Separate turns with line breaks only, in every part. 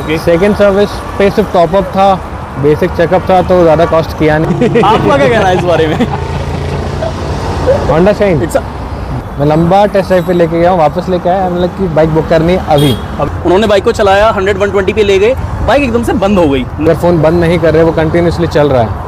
Okay.
Second service पे सिर्फ top up था, बेसिक चेकअप था, तो ज़्यादा कॉस्ट किया नहीं।
आपका क्या कहना है इस बारे में?
होंडा शाइन
इट्स
मैं लंबा टेस्ट ड्राइव पे लेके गया हूँ, वापस लेके आया, मतलब कि बाइक बुक करनी है अभी।
अब उन्होंने बाइक को चलाया, 100-120 पे ले गए, बाइक एकदम से बंद हो गई।
अगर फ़ोन बंद नहीं कर रहे, वो कंटिन्यूसली चल रहा है,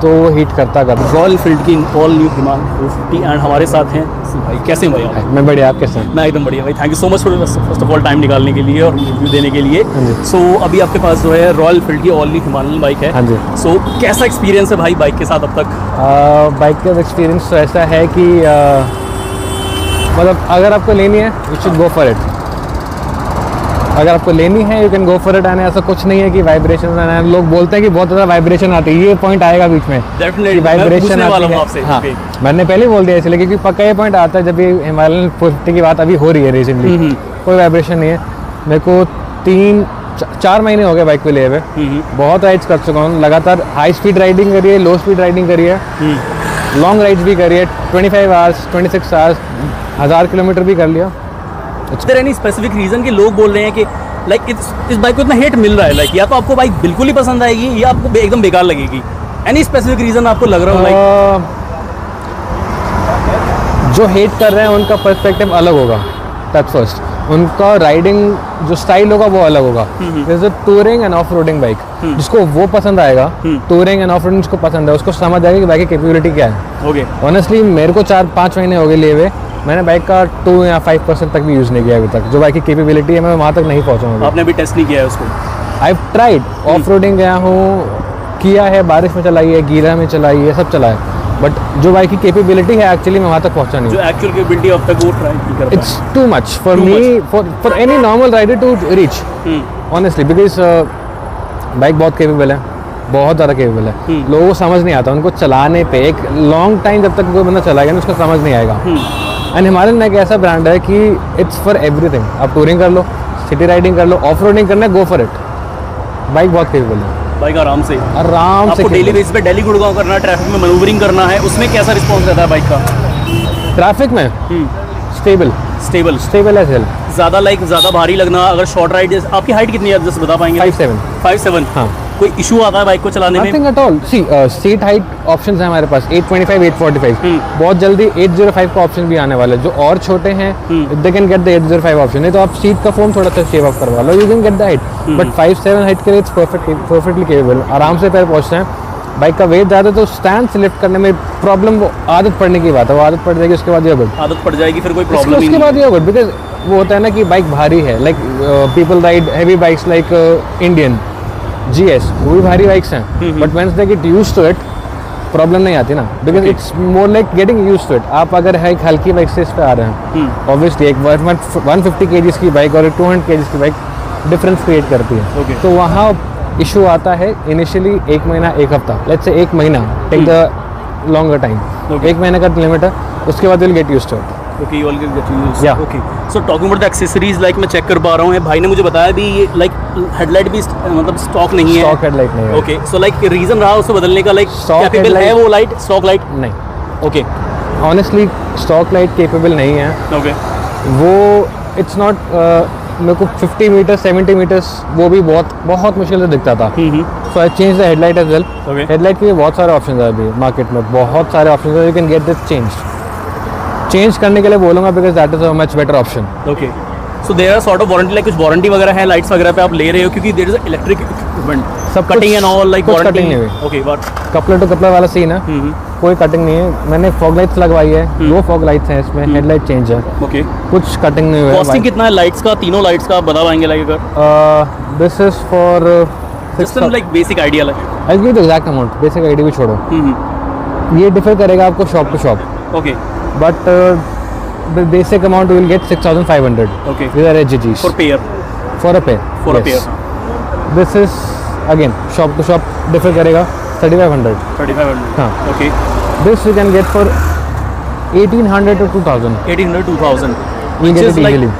तो वो हीट करता
रॉयल एनफील्ड की ऑल न्यू हिमालयन 450 एंड हमारे साथ हैं भाई। कैसे हैं भाई आप?
मैं बढ़िया, आपके साथ?
मैं एकदम बढ़िया भाई। Thank you so much first of all time निकालने के लिए और रिव्यू देने के लिए।
हाँ जी।
सो अभी आपके पास जो है रॉयल एनफील्ड की ऑल न्यू हिमालयन बाइक है।
हाँ जी।
सो कैसा एक्सपीरियंस है भाई बाइक के साथ अब तक?
बाइक का एक्सपीरियंस तो ऐसा है कि मतलब अगर आपको लेनी है you should go for it. अगर आपको लेनी है you can go for it. आने ऐसा कुछ नहीं है कि वाइब्रेशन आना है। लोग बोलते हैं कि बहुत ज़्यादा वाइब्रेशन आती है, ये पॉइंट आएगा बीच में,
डेफिनेटली
वाइब्रेशन आती है।
आपसे।
हाँ, मैंने पहले बोल दिया इसलिए क्योंकि पक्का ये पॉइंट आता है जब ये हिमालयन 450 की बात अभी हो रही है रिसेंटली। कोई वाइब्रेशन नहीं है। मेरे को 3-4 महीने हो गए बाइक पे लिए हुए। बहुत राइड्स कर चुका हूँ, लगातार हाई स्पीड राइडिंग करी है, लो स्पीड राइडिंग करी है, लॉन्ग राइड्स भी करी है, 25 आवर्स 26 आवर्स 1000 किलोमीटर भी कर लिया।
Is there any specific reason कि लोग बोल रहे हैं कि लाइक इस बाइक को इतना हेट मिल रहा है, लाइक या तो आपको बाइक बिल्कुल ही पसंद आएगी या आपको एकदम बेकार लगेगी? एनी स्पेसिफिक रीजन आपको लग रहा हो लाइक?
जो हेट कर रहे हैं उनका पर्सपेक्टिव अलग होगा, दैट्स फर्स्ट। उनका राइडिंग जो स्टाइल होगा वो अलग होगा। जैसे touring end off roading bike, जिसको वो पसंद आएगा, टूरिंग एंड ऑफ रोडिंग जिसको पसंद है, उसको समझ आएगा कि बाइक की कैपेबिलिटी क्या है।
ओके।
ऑनेस्टली मेरे को 4-5 महीने हो गए लिए हुए, मैंने बाइक का 2 या 5% तक भी यूज़ नहीं किया अभी तक। जो बाइक की कैपेबिलिटी है मैं वहाँ तक नहीं पहुँचा हूँ।
आपने अभी टेस्ट नहीं किया है उसको?
आई ट्राइड, ऑफ रोडिंग गया हूँ, किया है, बारिश में चलाई है, गीला में चलाई है, सब चला है, बट जो बाइक की कैपेबिलिटी है एक्चुअली मैं वहाँ तक पहुँचा नहीं।
जो एक्चुअल कैपेबिलिटी अब तक वो ट्राई नहीं कर पाया।
It's too much for me, for any normal rider to reach honestly, because bike बहुत कैपेबल है, बहुत ज़्यादा कैपेबल है। लोगों को समझ नहीं आता, उनको चलाने पे एक लॉन्ग टाइम जब तक कोई बंदा चलाएगा ना उसको समझ नहीं आएगा। एंड हिमालयन एक ऐसा ब्रांड है कि इट्स फॉर एवरीथिंग। आप टूरिंग कर लो, सिटी राइडिंग कर लो, ऑफ रोडिंग करना है, गो फॉर इट। बाइक बहुत कैपेबल है।
बाइक आराम से
आपको
डेली बेसिस पे दिल्ली गुड़गांव करना है, ट्रैफिक में मैनूवरिंग करना है, उसमें कैसा रिस्पॉन्स रहता है बाइक का?
ट्रैफिक में स्टेबल है सेल।
ज़्यादा भारी लगना अगर शॉर्ट राइड। आपकी हाइट कितनी है जस्ट बता पाएंगे? 5'7".
हाँ।
कोई इशू आता है बाइक को चलाने में?
Nothing at all. See seat height options हैं हमारे पास 825, 845। बहुत जल्दी 805 का ऑप्शन भी आने वाला है। जो और छोटे हैं they can get the 805 option. नहीं तो आप सीट का फोम थोड़ा सा शेव ऑफ करवा लो, you can get the height. But 5'7" height के लिए इट्स परफेक्टली केपेबल। आराम से पैर पहुँचते हैं। बाइक का वेट ज़्यादा तो स्टैंड से लिफ्ट करने में प्रॉब्लम, वो आदत पड़ने की बात है, वो आदत पड़ जाएगी उसके बाद ये गुड।
आदत पड़ जाएगी फिर कोई प्रॉब्लम नहीं।
उसके बाद ये गुड, बिकॉज वो होता है ना कि बाइक भारी है, like people ride heavy bikes like Indian GS, वो भी भारी बाइक्स हैं, but once they get used to it problem नहीं आती ना, because it's more like getting used to it. आप अगर है एक हल्की बाइक से इस पे आ रहे हैं, ऑब्वियसली एक 150 kg की बाइक और 200 kg की बाइक डिफरेंस क्रिएट करती है। तो वहाँ इशू आता है इनिशियली 1 महीना 1 हफ्ता, लेट्स से 1 महीना, टेक द लॉन्गर टाइम। 1 महीने का लिमिट है, उसके बाद will get used to it.
Okay, you all get used.
Yeah.
Okay, so talking about the accessories, like मैं चेक कर पा रहा हूँ, भाई ने मुझे बताया भी ये लाइक हेडलाइट भी मतलब स्टॉक नहीं है।
स्टॉक हेडलाइट नहीं है।
ओके, सो लाइक रीजन रहा उसे बदलने का, लाइक कैपेबल है वो लाइट? स्टॉक लाइट
नहीं।
Okay,
honestly stock light capable नहीं है।
ओके,
वो इट्स नॉट, मेरे को 50 मीटर 70 मीटर्स वो भी बहुत मुश्किल से दिखता था। So I change the headlight as well. Headlight के लिए बहुत सारे ऑप्शन है अभी मार्केट में, बहुत सारे ऑप्शन है। You can get this change करने के लिए बोलूँगा, because that is a much better option.
Okay, so there are sort of warranty, like कुछ वारंटी वगैरह है लाइट्स वगैरह पे आप ले रहे हो? क्योंकि देयर इज इलेक्ट्रिक इक्विपमेंट, सब cutting and all, like warranty
cutting नहीं हुई।
Okay, but
coupler to coupler वाला सीन है, कोई कटिंग नहीं है। मैंने फॉग लाइट्स लगवाई है, 2 फॉग लाइट्स हैं इसमें, हेडलाइट चेंज है।
ओके,
कुछ कटिंग नहीं हुई है।
कॉस्टिंग कितना है लाइट्स का, तीनों लाइट्स का आप बता पाएंगे? लाइक अगर
this is for
just like basic idea, like
I give the exact amount, basic idea भी छोड़ो, ये डिफर करेगा आपको shop to shop.
Okay,
but the basic amount you will get 6,500.
Okay.
These are HGGs.
for pair.
For a pair.
For a pair.
This is again shop to shop differ करेगा 3,500.
3,500.
हाँ.
Okay.
This you can get for 1,800 to 2,000.
1,800 2,000.
You get
is
it
like
easily.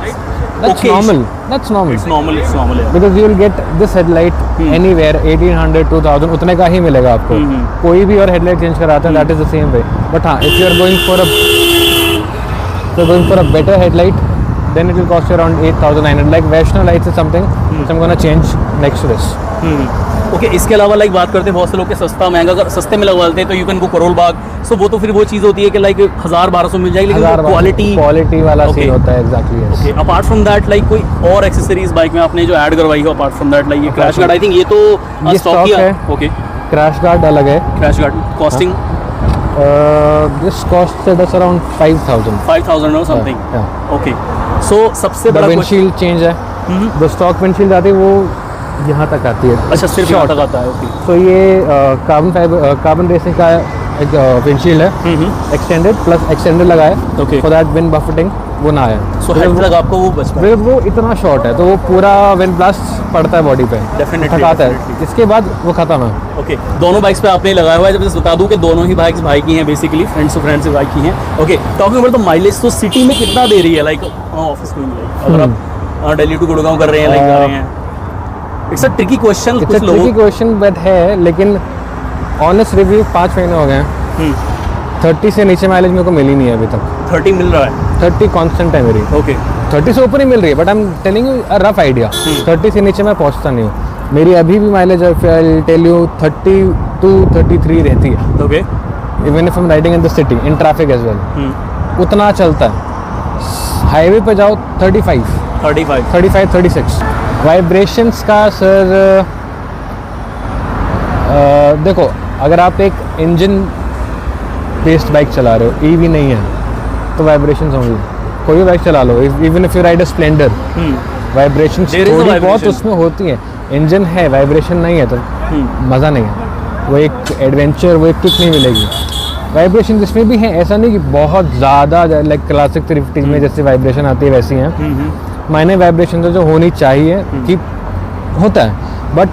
That's
okay.
normal. That's normal.
It's normal. It's normal. Yeah.
Because you will get this headlight anywhere 1,800 2,000 उतने का ही मिलेगा आपको। कोई भी और headlight change कराता है that is the same way. But हाँ, if you are going for a better headlight, then it will cost you around 8,900. Like Vaishnav lights is something which I'm gonna change next to this.
Okay, इसके अलावा like बात करते हैं बहुत से लोग के सस्ता महंगा, अगर सस्ते में लगवा लेते हैं तो you can go Karol Bagh, सो वो तो फिर वो चीज़ होती है कि लाइक 1000-1200 मिल जाएगी, लेकिन क्वालिटी वाला
सीन होता है। Exactly.
Okay, apart from that like कोई और एक्सेसरीज बाइक में आपने जो ऐड करवाई हो अपार्ट फ्रॉम दैट, लाइक ये क्रैश गार्ड, आई थिंक ये तो स्टॉक है। ओके,
क्रैश गार्ड अलग है।
Crash guard costing
this cost is around 5,000
और समथिंग। ओके, सो सबसे बड़ा
विंडशील्ड चेंज है। जो स्टॉक विंडशील्ड आती है वो यहाँ तक आती है।
अच्छा, सिर्फ यहाँ तक आता है। ओके,
तो ये कार्बन रेसिंग का एक विंडशील्ड है, एक्सटेंडेड प्लस एक्सटेंडेड लगा है।
ओके,
फॉर दैट विंड बफेटिंग वो ना है।
सो हेड तक आपको वो बचता है,
वो इतना शॉर्ट है तो वो पूरा विंड ब्लास्ट पड़ता है बॉडी पे,
डेफिनेटली
थकाता है। इसके बाद वो खत्म है।
ओके, दोनों बाइक्स पे आपने लगाया हुआ है। जब बता दूं कि दोनों ही बाइक्स भाई की हैं, basically friends to friends bike की हैं। Okay, talking about the mileage, तो सिटी में कितना दे रही है, लाइक ऑफिस में अगर आप दिल्ली टू गुड़गांव कर रहे हैं, लाइक जा रहे हैं? इट्स अ ट्रिकी क्वेश्चन, कुछ लोग
ट्रिकी क्वेश्चन बट है, लेकिन ऑनेस्ट रिव्यू 5 महीने हो गए हैं। 30 से नीचे माइलेज मेरे को मिली नहीं है अभी तक।
30 मिल रहा है?
30 कांस्टेंट है मेरी।
ओके,
30 से ऊपर ही मिल रही है, but I am telling you a rough idea. 30 से नीचे मैं पहुंचता नहीं हूँ। मेरी अभी भी माइलेज आई टेल यू 32-33 रहती है।
Okay,
even if I am riding in the city in traffic as well, उतना चलता है। हाईवे पे जाओ 35-36। वाइब्रेशंस का सर देखो, अगर आप एक इंजन बेस्ड बाइक चला रहे हो, ईवी नहीं है, तो वाइब्रेशंस होंगी। कोई भी बाइक चला लो, even if you ride a Splendor, vibrations थोड़ी बहुत उसमें होती है। इंजन है, वाइब्रेशन नहीं है तो मज़ा नहीं है। वो एक एडवेंचर, वो एक किक नहीं मिलेगी। वाइब्रेशन जिसमें भी है, ऐसा नहीं कि बहुत ज़्यादा, लाइक क्लासिक 350 में जैसे वाइब्रेशन आती है वैसी हैं। माइनर वाइब्रेशन जो होनी चाहिए कि होता है, बट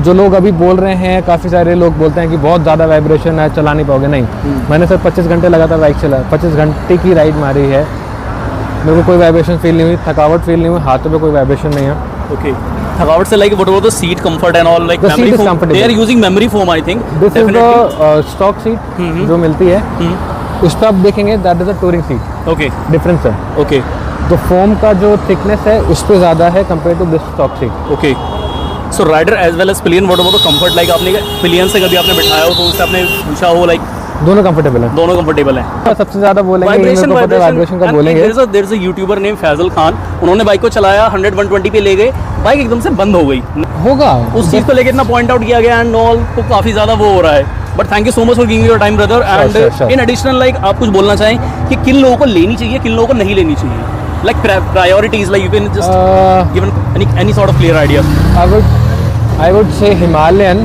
जो लोग अभी बोल रहे हैं, काफ़ी सारे लोग बोलते हैं कि बहुत ज़्यादा वाइब्रेशन है, चला नहीं पाओगे। नहीं, मैंने सर 25 घंटे लगातार बाइक चला, 25 घंटे की राइड मारी है, मेरे को कोई वाइब्रेशन फील नहीं हुई, थकावट फील नहीं हुई, हाथों पे कोई वाइब्रेशन नहीं है।
ओके, थकावट से like what about the seat comfort and all, like memory foam, they are using memory foam, I think
this is the stock seat जो मिलती है। उस पर आप देखेंगे that is a touring seat.
Okay,
difference है।
ओके,
तो foam का जो थिकनेस है उस पर ज़्यादा है compare to this stock seat.
Okay, so rider as well as pillion, what about the comfort, like आपने पिलियन से कभी आपने बिठाया हो तो उससे आपने पूछा हो, लाइक
दोनों कंफर्टेबल हैं?
दोनों कंफर्टेबल हैं।
सबसे ज़्यादा बोलेंगे वाइब्रेशन का बोलेंगे।
There is a YouTuber name Faisal Khan, उन्होंने बाइक को चलाया, 100-120 पे ले गए, बाइक एकदम से बंद हो गई।
होगा
उस चीज़ को लेकर इतना पॉइंट आउट किया गया एंड ऑल, तो काफ़ी ज़्यादा वो हो रहा है। But thank you so much for giving your time brother. And in additional, like आप कुछ बोलना चाहें कि किन लोगों को लेनी चाहिए, किन लोगों को नहीं लेनी चाहिए, like priorities, like you can just given any sort of clear idea.
I would say Himalayan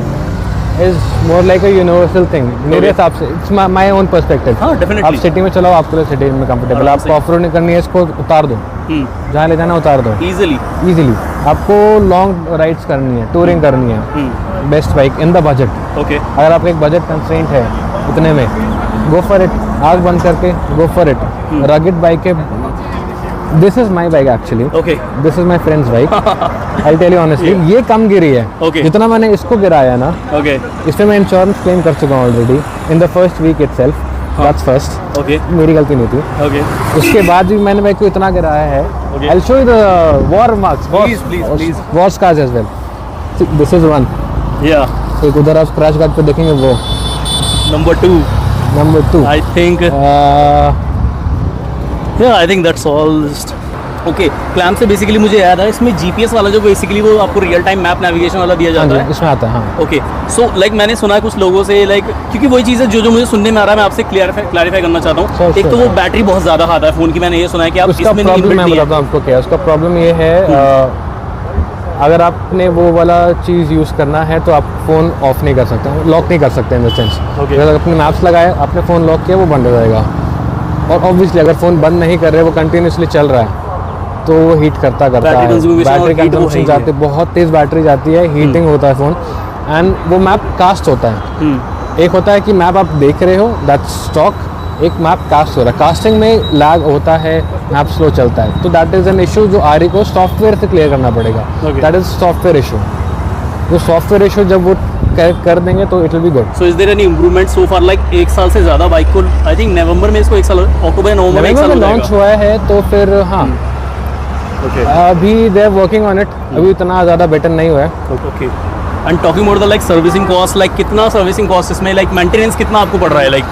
is more like a universal thing. मेरे हिसाब से it's my own perspective.
हाँ, definitely.
आप सिटी में चलाओ, आपके लिए सिटी में कंफर्टेबल। आपको ऑफ रोड करनी है, इसको उतार दो, जहाँ ले जाना उतार दो इजीली। आपको लॉन्ग राइड्स करनी है, टूरिंग करनी है, best bike in the budget.
Okay,
अगर आपका एक बजट कंस्ट्रेंट है इतने में, गो फॉर इट। आग बंद करके go for it. Rugged bike है। This is my bike actually.
Okay,
this is my friend's bike. I tell you honestly, ये कम गिरी है।
Okay.
जितना मैंने इसको गिराया ना,
ओके,
इस पे मैं इंश्योरेंस क्लेम कर चुका हूँ already in the first week itself. That's first.
Okay,
मेरी गलती नहीं थी।
ओके,
उसके बाद भी मैंने बाइक को इतना गिराया है।
Okay.
I show you the war marks,
Please.
War scars as well. This is one.
या
एक उधर आप क्रैश गार्ड पे देखेंगे, वो
number 2,
number 2
I think. I think that's all. Okay, clamp से बेसिकली मुझे याद है, इसमें जीपीएस वाला जो बेसिकली वो आपको रियल टाइम मैप नेविगेशन वाला दिया जाता है,
इसमें आता है। हाँ,
ओके, सो लाइक मैंने सुना है कुछ लोगों से, लाइक क्योंकि वही चीज़ है जो मुझे सुनने में आ रहा है, मैं आपसे क्लैरिफाई करना चाहता हूँ। एक तो वो बैटरी बहुत ज़्यादा खाता है फ़ोन की, मैंने ये सुना है कि आप इसमें नहीं
प्रॉब्लम, मैं बताता हूँ आपको क्या है उसका प्रॉब्लम। ये है अगर आपने वो वाला चीज़ यूज़ करना है तो आप फ़ोन ऑफ नहीं कर सकते, लॉक नहीं कर सकते इन द सेंस। अगर आपने मैप्स लगाए, आपने फ़ोन लॉक किया, वो बंद हो जाएगा। और ऑब्वियसली अगर फ़ोन बंद नहीं कर रहे, वो कंटिन्यूसली चल रहा है, तो वो हीट करता है। बैटरी कंजम्पशन जाती है, बहुत तेज़ बैटरी जाती है, हीटिंग होता है फ़ोन, एंड वो मैप कास्ट होता है। एक होता है कि मैप आप देख रहे हो, दैट्स स्टॉक, एक मैप कास्ट हो रहा है। कास्टिंग में लैग होता है, मैप स्लो चलता है, तो दैट इज़ एन इशू जो आरी को सॉफ्टवेयर से क्लियर करना पड़ेगा। That is software issue. जो सॉफ्टवेयर इशू जब वो करेक्ट कर देंगे तो it will be good.
So is there any improvement so far, like एक साल से ज़्यादा बाइक को, आई थिंक नवंबर में इसको एक साल, अक्टूबर नवंबर में एक साल
लॉन्च हुआ है, तो फिर हाँ
Okay.
अभी they are working on it, अभी इतना ज़्यादा बेटर नहीं हुआ है.
Okay. And talking about the like servicing cost, like कितना सर्विसिंग कॉस्ट इसमें, लाइक मेंटेनेंस कितना आपको पड़ रहा है? लाइक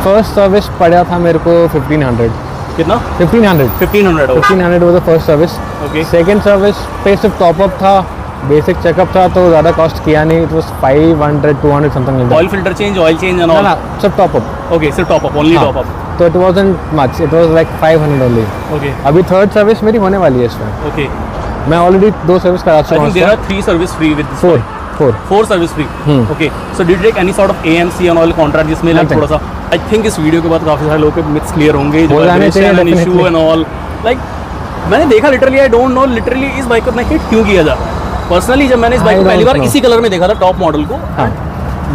फर्स्ट सर्विस पड़ा था मेरे को 1500.
कितना?
1500.
1500
वो the first service.
Okay.
Second service पे सिर्फ टॉपअप था, बेसिक चेकअप था, तो ज़्यादा कॉस्ट किया नहीं. It was 500 200 something.
Oil filter change, oil change and all?
ना, सिर्फ टॉपअप.
ओके, सिर्फ top up, only top up.
तो it wasn't much, it was like 500 only.
Okay.
अभी थर्ड सर्विस मेरी होने वाली है इसमें.
ओके.
मैं ऑलरेडी 2 सर्विस करा
आई
चुका हूँ.
Think there are 3 service free with this. 4 service free. Okay. So did you take any sort of AMC and all contract जिसमें लाइक थोड़ा सा, आई थिंक इस वीडियो के बाद काफी सारे लोगों के मिथ्स क्लियर होंगे, जो इशू एंड ऑल. लाइक मैंने देखा literally, I don't know literally इस बाइक को इतना हिट क्यों किया जा रहा है. पर्सनली जब मैंने इस बाइक को पहली बार इसी कलर में देखा था, टॉप मॉडल को,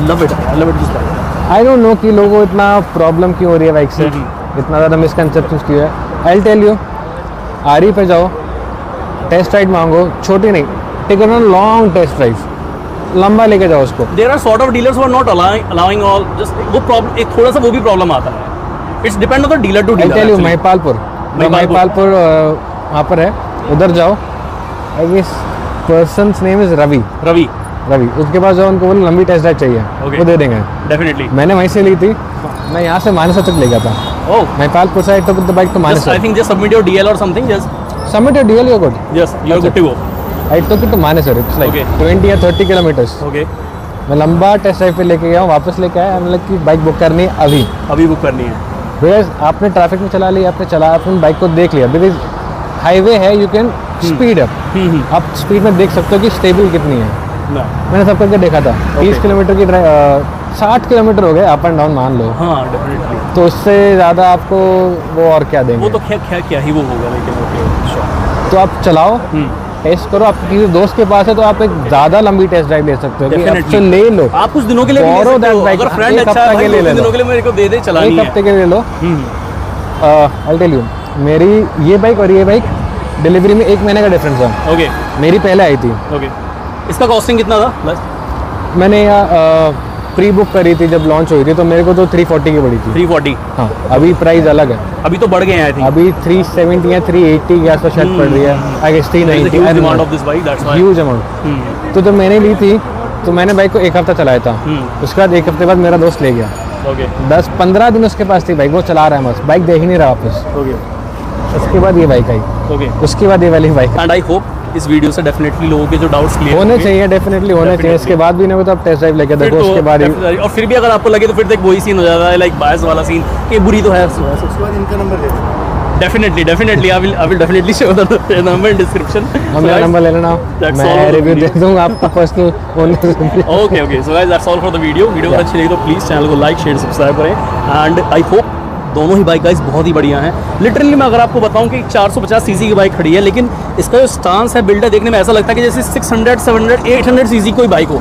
love it this bike.
I don't know कि लोगों को इतना प्रॉब्लम क्यों हो रही है बाइक से, इतना ज़्यादा मिसकंसेप्शन क्यों है. आई टेल यू, आरी पे जाओ, टेस्ट राइड मांगो, छोटी नहीं, take on long test drive, लंबा लेके जाओ उसको.
There are sort of dealers who are not allowing all, just वो प्रॉब्लम, एक थोड़ा सा वो भी प्रॉब्लम आता है. It's depend on the dealer to dealer.
I tell you, Mahipalpur वहाँ पर है, उधर जाओ. I guess person's name is Ravi. उसके पास जाओ, उनको बोलो लंबी टेस्ट ड्राइव चाहिए.
Okay.
वो दे देंगे
डेफिनेटली.
मैंने वहीं से ली थी. मैं यहाँ से मानेसर तक ले गया था.
ओह.
महिपालपुर से I took the bike to Manesar.
I think just submit your DL और something. Just
submit your DL, you good.
Yes, you are good to go.
I took it to Manesar. It's like
Okay.
20 या 30 kilometres.
Okay.
मैं लंबा test drive पे लेके गया हूँ, वापस लेके आया. मतलब कि बाइक बुक करनी है
अभी बुक करनी है.
बिकॉज आपने ट्रैफिक में चला लिया, आपने बाइक को देख लिया. बिकॉज हाईवे है, यू कैन स्पीड अप. आप स्पीड में देख सकते हो कि स्टेबल कितनी है. मैंने सब करके देखा था. 30 किलोमीटर की 60 किलोमीटर हो गए अप एंड डाउन मान लो.
हाँ डेफिनेटली.
तो उससे ज़्यादा आपको वो और क्या देंगे.
वो तो क्या ही वो होगा, लेकिन ओके.
तो आप चलाओ, टेस्ट करो. आपके किसी दोस्त के पास है तो आप एक ज़्यादा लंबी टेस्ट ड्राइव ले सकते हो.
Definitely.
ले लो.
आप कुछ दिनों के लिए भी ले सकते हो. अगर फ्रेंड अच्छा है, कुछ दिनों के लिए मेरे को दे दे, चलानी है.
1 हफ्ते के लिए ले लो. आई टेल यू, मेरी ये बाइक और ये बाइक डिलीवरी में 1 महीने का डिफरेंस है.
ओके.
मेरी पहले आई थी.
ओके. इसका कॉस्टिंग कितना था बस?
मैंने प्री बुक करी थी जब लॉन्च हुई थी, तो मेरे को तो 340 की पड़ी थी.
340.
हाँ, अभी प्राइस अलग है.
अभी तो बढ़ गए हैं आई थिंक.
अभी 370 या 380 के आसपास शायद पड़ रही है. I guess 390.
Demand of this bike, that's why.
Huge amount. तो जब मैंने ली थी तो मैंने बाइक को 1 हफ्ता चलाया था. उसके बाद 1 हफ्ते बाद मेरा दोस्त ले गया.
ओके.
10-15 दिन उसके पास थी बाइक, वो चला रहा है बस, बाइक देख ही नहीं रहा वापस.
ओके.
उसके बाद ये बाइक आई.
ओके.
उसके बाद ये वाली बाइक.
एंड आई होप इस वीडियो से डेफिनेटली लोगों के जो डाउट्स क्लियर
होने चाहिए. डेफिनेटली होने चाहिए. इसके बाद भी नहीं, तो आप टेस्ट ड्राइव लेके देखो. उसके बाद ही,
और फिर भी अगर आपको लगे तो फिर तक वही सीन हो जाता है, लाइक बायस वाला सीन कि बुरी तो है.
उसके बाद इनका नंबर दे दो.
Definitely I will definitely show the number in description.
मेरा नंबर ले लेना, मैं रिव्यू दे दूंगा आपको personal.
Okay. So guys, that's all for the video. Video अगर अच्छी लगी तो प्लीज़ चैनल को लाइक, शेयर, सब्सक्राइब करें. एंड आई होप दोनों ही बाइक गाइस बहुत ही बढ़िया हैं. लिटरली मैं अगर आपको बताऊं कि 450 सीसी की बाइक खड़ी है, लेकिन इसका जो स्टांस है, बिल्ड है, देखने में ऐसा लगता है कि जैसे 600, 700, 800 सीसी कोई बाइक हो.